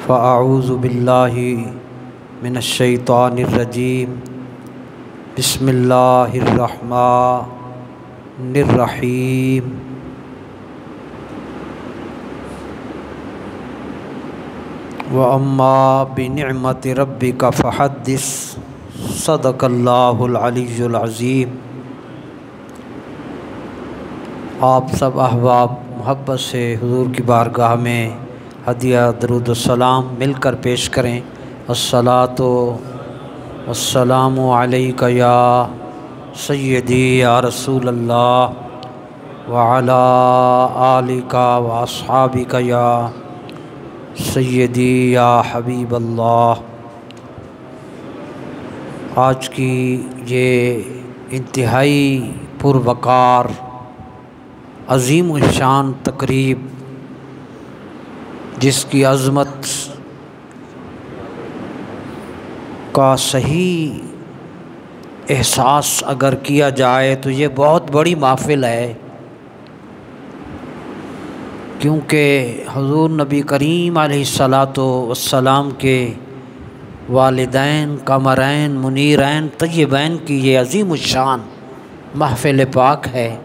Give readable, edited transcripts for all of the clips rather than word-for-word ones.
فاعوذ باللہ من الشیطان الرجیم بسم اللہ الرحمن الرحیم وَأَمَّا بِنِعْمَةِ رَبِّكَ فَحَدِّثْ صدق اللہ العلی العظیم۔ آپ سب احباب محبت سے حضور کی بارگاہ میں ہدیہ درود السلام مل کر پیش کریں۔ الصلاۃ والسلام علیک یا سیدی یا رسول اللہ وعلی آلک واصحابک یا سیدی یا حبیب اللہ۔ آج کی یہ انتہائی پروقار عظیم الشان تقریب، جس کی عظمت کا صحیح احساس اگر کیا جائے تو یہ بہت بڑی محفل ہے، کیونکہ حضور نبی کریم علیہ الصلاۃ والسلام کے والدین قمرین منیرین طیبین کی یہ عظیم الشان محفل پاک ہے۔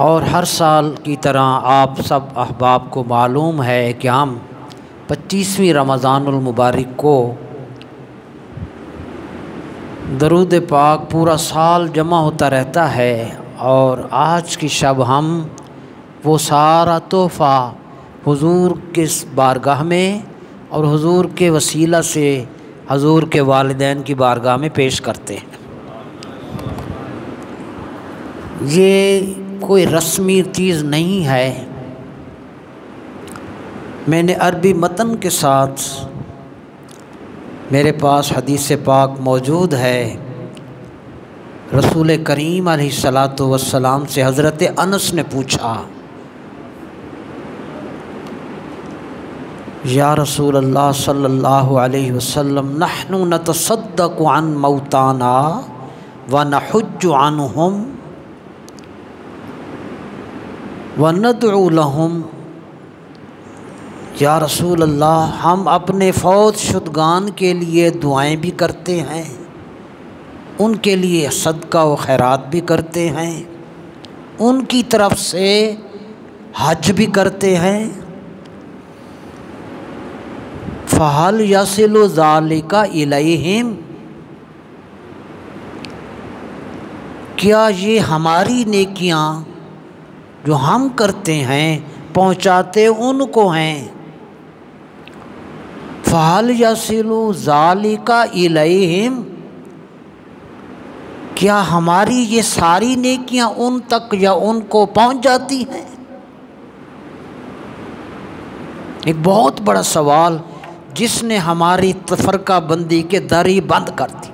اور ہر سال کی طرح آپ سب احباب کو معلوم ہے کہ ہم 25ویں رمضان المبارک کو درود پاک پورا سال جمع ہوتا رہتا ہے، اور آج کی شب ہم وہ سارا تحفہ حضور کے بارگاہ میں اور حضور کے وسیلہ سے حضور کے والدین کی بارگاہ میں پیش کرتے ہیں۔ یہ کوئی رسمی چیز نہیں ہے، میں نے عربی متن کے ساتھ میرے پاس حدیث پاک موجود ہے۔ رسول کریم علیہ الصلاۃ والسلام سے حضرت انس نے پوچھا، یا رسول اللہ صلی اللہ علیہ وسلم، نحن نتصدق عن موتانا ونحج عنہم وندعو لہم۔ یا رسول اللہ، ہم اپنے فوت شدگان کے لیے دعائیں بھی کرتے ہیں، ان کے لیے صدقہ و خیرات بھی کرتے ہیں، ان کی طرف سے حج بھی کرتے ہیں۔ فَهَلْ يَصِلُ ذَلِكَ إِلَيْهِمْ، کیا یہ ہماری نیکیاں جو ہم کرتے ہیں پہنچاتے ان کو ہیں؟ فَهَلْ يَصِلُ ذَلِكَ إِلَيْهِمْ، کیا ہماری یہ ساری نیکیاں ان تک یا ان کو پہنچ جاتی ہیں؟ ایک بہت بڑا سوال جس نے ہماری تفرقہ بندی کے در ہی بند کر دی۔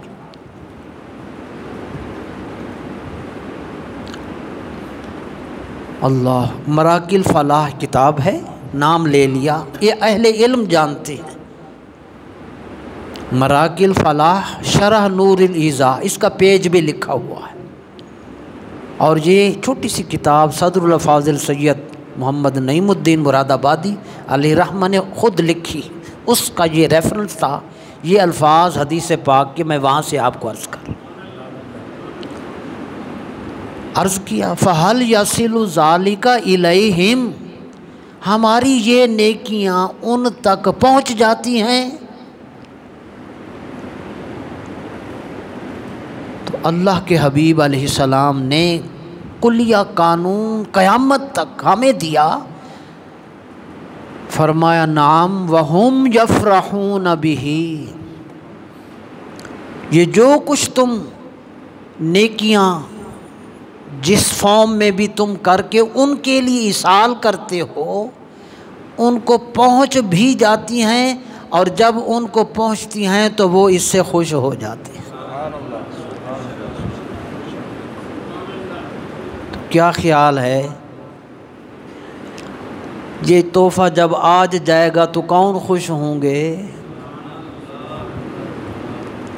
اللہ، مراکل فلاح کتاب ہے، نام لے لیا، یہ اہل علم جانتے ہیں۔ مراکل فلاح شرح نور الایضاح، اس کا پیج بھی لکھا ہوا ہے، اور یہ چھوٹی سی کتاب صدر الافاضل سید محمد نعیم الدین مراد آبادی علیہ رحمہ نے خود لکھی، اس کا یہ ریفرنس تھا، یہ الفاظ حدیث پاک کے میں وہاں سے آپ کو عرض کیا۔ فَهَلْ يَصِلُ ذَلِكَ إِلَيْهِمْ، ہماری یہ نیکیاں ان تک پہنچ جاتی ہیں؟ تو اللہ کے حبیب علیہ السلام نے کلیہ قانون قیامت تک ہمیں دیا، فرمایا نعم وَهُمْ يَفْرَحُونَ بِهِ، یہ جو کچھ تم نیکیاں جس فارم میں بھی تم کر کے ان کے لیے ایصال کرتے ہو، ان کو پہنچ بھی جاتی ہیں، اور جب ان کو پہنچتی ہیں تو وہ اس سے خوش ہو جاتے ہیں۔ تو کیا خیال ہے، یہ تحفہ جب آج جائے گا تو کون خوش ہوں گے؟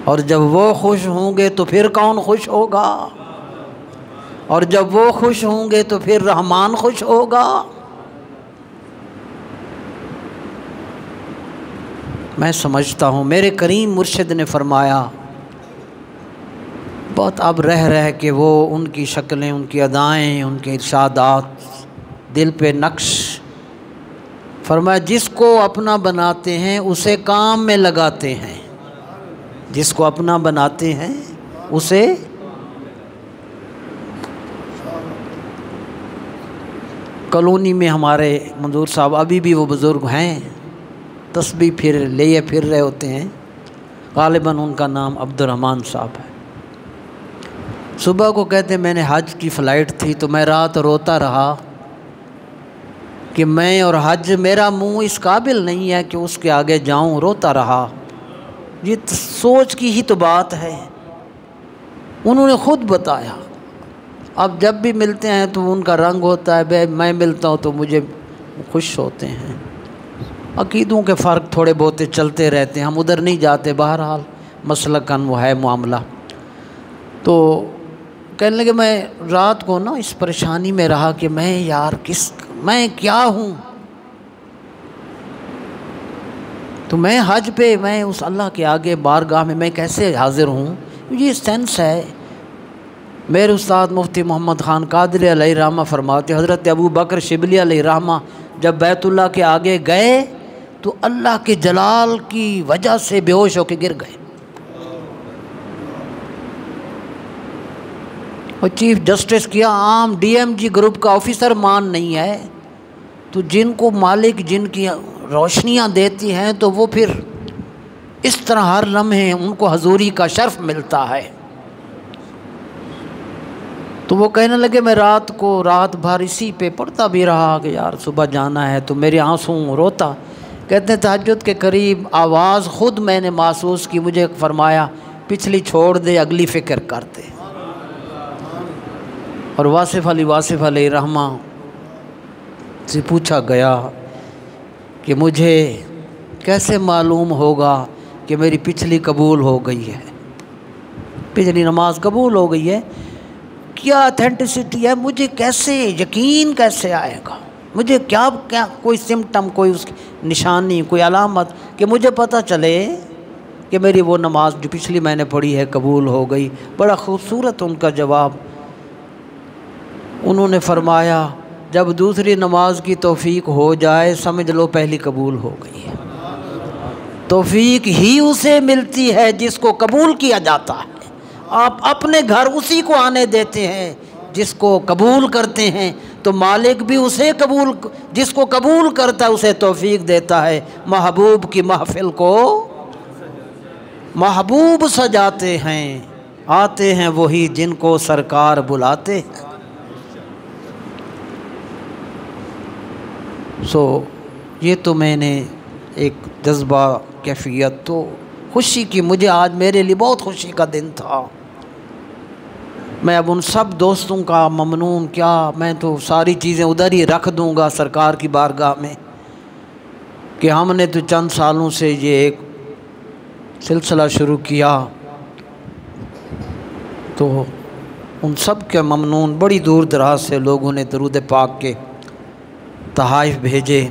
اور جب وہ خوش ہوں گے تو پھر کون خوش ہوگا؟ اور جب وہ خوش ہوں گے تو پھر رحمان خوش ہوگا۔ میں سمجھتا ہوں میرے کریم مرشد نے فرمایا بہت اب رہ کے وہ ان کی شکلیں، ان کی ادائیں، ان کے ارشادات دل پہ نقش، فرمایا جس کو اپنا بناتے ہیں اسے کام میں لگاتے ہیں، جس کو اپنا بناتے ہیں اسے کالونی میں ہمارے منظور صاحب ابھی بھی وہ بزرگ ہیں، تسبیح پھر رہے ہوتے ہیں، غالباً ان کا نام عبد الرحمن صاحب ہے۔ صبح کو کہتے میں نے حج کی فلائٹ تھی تو میں رات روتا رہا کہ میں اور حج میرا منہ اس قابل نہیں ہے کہ اس کے آگے جاؤں، روتا رہا۔ یہ سوچ کی ہی تو بات ہے، انہوں نے خود بتایا۔ اب جب بھی ملتے ہیں تو ان کا رنگ ہوتا ہے، میں ملتا ہوں تو مجھے خوش ہوتے ہیں۔ عقیدوں کے فرق تھوڑے بہتے چلتے رہتے ہیں، ہم ادھر نہیں جاتے، بہرحال مسلکاً وہ ہے معاملہ۔ تو کہنے لگے میں رات کو نا اس پریشانی میں رہا کہ میں کیا ہوں۔ تو میں حج پہ، میں اس اللہ کے آگے بارگاہ میں کیسے حاضر ہوں، یہ سینس ہے۔ میرے استاد مفتی محمد خان قادری علیہ رحمہ فرماتے حضرت ابو بکر شبلی علیہ رحمہ جب بیت اللہ کے آگے گئے تو اللہ کے جلال کی وجہ سے بے ہوش ہو کے گر گئے۔ اور چیف جسٹس کیا عام ڈی ایم جی گروپ کا آفیسر مان نہیں ہے، تو جن کو مالک جن کی روشنیاں دیتی ہیں تو وہ پھر اس طرح ہر لمحے ان کو حضوری کا شرف ملتا ہے۔ تو وہ کہنے لگے میں رات بھر اسی پہ پڑھتا بھی رہا کہ یار صبح جانا ہے، تو میرے آنسوں روتا۔ کہتے ہیں تہجد کے قریب آواز خود میں نے محسوس کی، مجھے فرمایا پچھلی چھوڑ دے اگلی فکر کرتے۔ اور واصف علیہ رحمہ سے پوچھا گیا کہ مجھے کیسے معلوم ہوگا کہ میری پچھلی قبول ہو گئی ہے، پچھلی نماز قبول ہو گئی ہے، کیا اتھینٹسٹی ہے، مجھے کیسے یقین کیسے آئے گا، مجھے کیا کوئی سمٹم، کوئی اس کی نشانی، کوئی علامت کہ مجھے پتہ چلے کہ میری وہ نماز جو پچھلی میں نے پڑھی ہے قبول ہو گئی۔ بڑا خوبصورت ان کا جواب۔ انہوں نے فرمایا جب دوسری نماز کی توفیق ہو جائے سمجھ لو پہلی قبول ہو گئی ہے۔ توفیق ہی اسے ملتی ہے جس کو قبول کیا جاتا ہے۔ آپ اپنے گھر اسی کو آنے دیتے ہیں جس کو قبول کرتے ہیں، تو مالک بھی اسے جس کو قبول کرتا ہے اسے توفیق دیتا ہے۔ محبوب کی محفل کو محبوب سجاتے ہیں، آتے ہیں وہی جن کو سرکار بلاتے ہیں۔ یہ تو میں نے ایک جذبہ کیفیت تو خوشی کی، مجھے آج میرے لیے بہت خوشی کا دن تھا۔ میں اب ان سب دوستوں کا ممنون کیا، میں تو ساری چیزیں ادھر ہی رکھ دوں گا سرکار کی بارگاہ میں کہ ہم نے تو چند سالوں سے یہ ایک سلسلہ شروع کیا، تو ان سب کے ممنون، بڑی دور دراز سے لوگوں نے درود پاک کے تحائف بھیجے۔